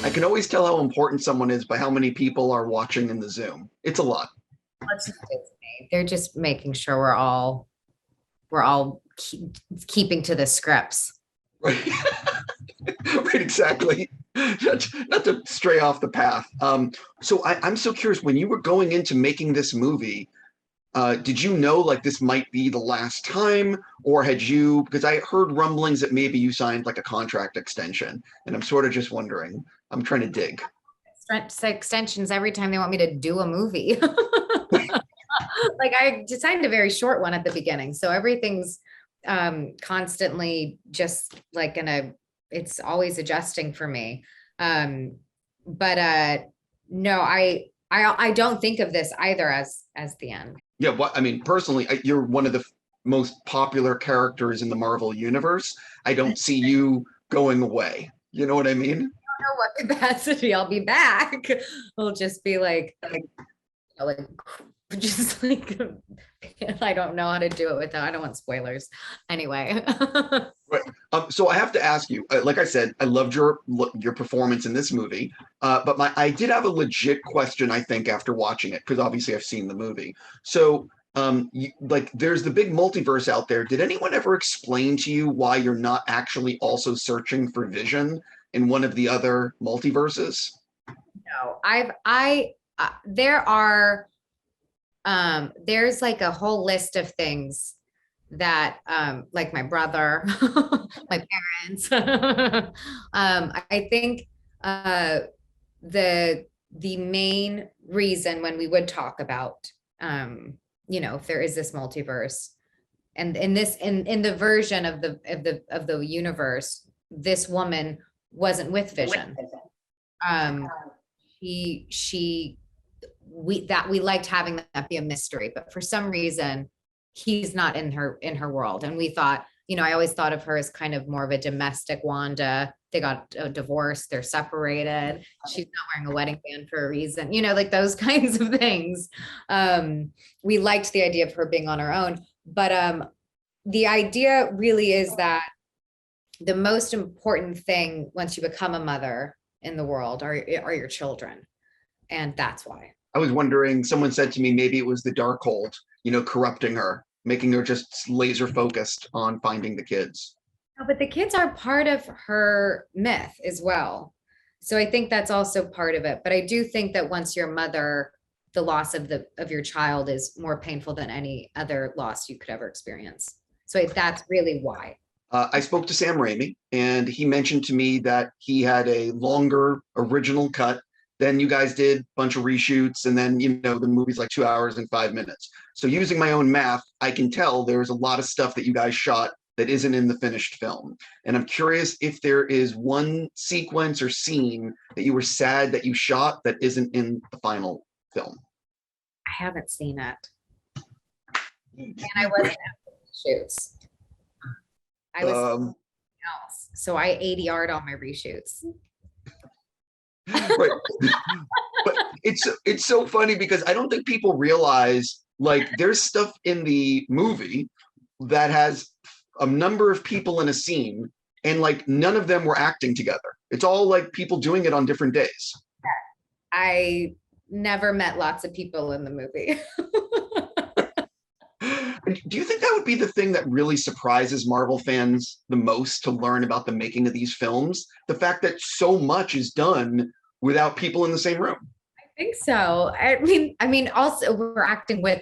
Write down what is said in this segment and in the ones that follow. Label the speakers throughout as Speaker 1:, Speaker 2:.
Speaker 1: I can always tell how important someone is by how many people are watching in the Zoom. It's a lot.
Speaker 2: That's just Disney. They're just making sure we're all keeping to the scripts.
Speaker 1: Right. Right, exactly. Not to stray off the path. So I'm so curious, when you were going into making this movie, did you know like this might be the last time, or had you, because I heard rumblings that maybe you signed like a contract extension, and I'm sort of just wondering, I'm trying to dig.
Speaker 2: Extensions every time they want me to do a movie. Like I signed a very short one at the beginning. So everything's constantly just like it's always adjusting for me. But no, I don't think of this either as the end.
Speaker 1: Yeah, I mean, personally, you're one of the most popular characters in the Marvel universe. I don't see you going away. You know what I mean?
Speaker 2: I don't know what capacity I'll be back. It'll just be like just like I don't know how to do it without. I don't want spoilers. Anyway.
Speaker 1: Right. So I have to ask you, like I said, I loved your performance in this movie, but I did have a legit question, I think, after watching it, because obviously I've seen the movie. So like there's the big multiverse out there. Did anyone ever explain to you why you're not actually also searching for Vision in one of the other multiverses?
Speaker 2: No, there are there's like a whole list of things that like my brother, my parents. I think the main reason when we would talk about if there is this multiverse, and in the version of the universe, this woman wasn't with Vision. We liked having that be a mystery, but for some reason he's not in her world. And we thought, I always thought of her as kind of more of a domestic Wanda. They got a divorce, they're separated, she's not wearing a wedding band for a reason, like those kinds of things. We liked the idea of her being on her own, but the idea really is that the most important thing once you become a mother in the world are your children. And that's why.
Speaker 1: I was wondering, someone said to me, maybe it was the Darkhold, corrupting her, making her just laser focused on finding the kids.
Speaker 2: No, but the kids are part of her myth as well. So I think that's also part of it. But I do think that once you're a mother, the loss of your child is more painful than any other loss you could ever experience. So that's really why.
Speaker 1: I spoke to Sam Raimi, and he mentioned to me that he had a longer original cut. Then you guys did a bunch of reshoots, and then, the movie's like 2 hours and 5 minutes. So using my own math, I can tell there's a lot of stuff that you guys shot that isn't in the finished film. And I'm curious if there is one sequence or scene that you were sad that you shot that isn't in the final film.
Speaker 2: I haven't seen it. And I wasn't at the reshoots. I was something else. So I ADR'd all my reshoots.
Speaker 1: Right. But it's so funny because I don't think people realize, like, there's stuff in the movie that has a number of people in a scene, and like none of them were acting together. It's all like people doing it on different days.
Speaker 2: I never met lots of people in the movie.
Speaker 1: Do you think that would be the thing that really surprises Marvel fans the most, to learn about the making of these films? The fact that so much is done without people in the same room.
Speaker 2: I think so. I mean, also we're acting with,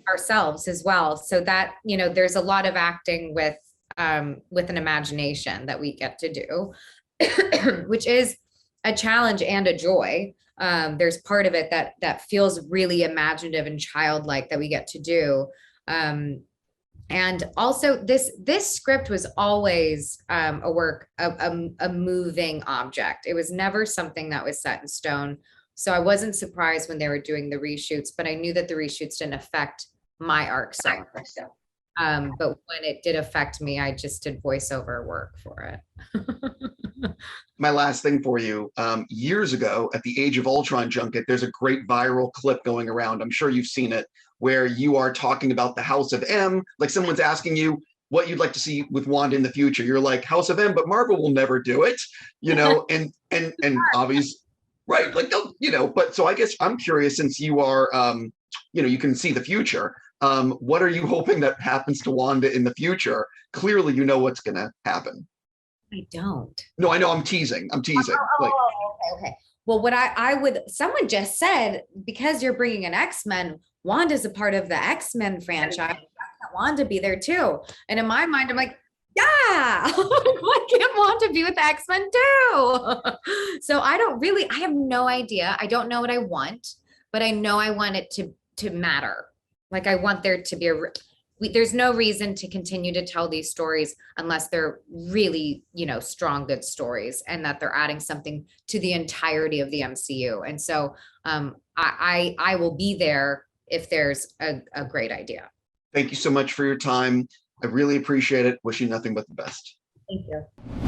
Speaker 2: ourselves as well. So that, there's a lot of acting with an imagination that we get to do, which is a challenge and a joy. There's part of it that feels really imaginative and childlike that we get to do. And also this script was always a work of a moving object. It was never something that was set in stone. So I wasn't surprised when they were doing the reshoots, but I knew that the reshoots didn't affect my arc so much. But when it did affect me, I just did voiceover work for it.
Speaker 1: My last thing for you, years ago at the Age of Ultron junket, there's a great viral clip going around. I'm sure you've seen it, where you are talking about the House of M, like someone's asking you, what you'd like to see with Wanda in the future. You're like House of M, but Marvel will never do it, you know, and obvious, right? Like, you know, but so I guess I'm curious, since you are, you know, you can see the future. What are you hoping that happens to Wanda in the future? Clearly, you know what's going to happen.
Speaker 2: I don't.
Speaker 1: No, I know. I'm teasing. Like,
Speaker 2: okay. Well, what I would, someone just said, because you're bringing an X-Men, Wanda's a part of the X-Men franchise. I want Wanda be there too. And in my mind, I'm like, yeah, why can't Wanda be with the X-Men too? So I have no idea. I don't know what I want, but I know I want it to matter. Like, I want there to be there's no reason to continue to tell these stories unless they're really, you know, strong, good stories, and that they're adding something to the entirety of the MCU. And so I will be there if there's a great idea.
Speaker 1: Thank you so much for your time. I really appreciate it. Wish you nothing but the best.
Speaker 2: Thank you.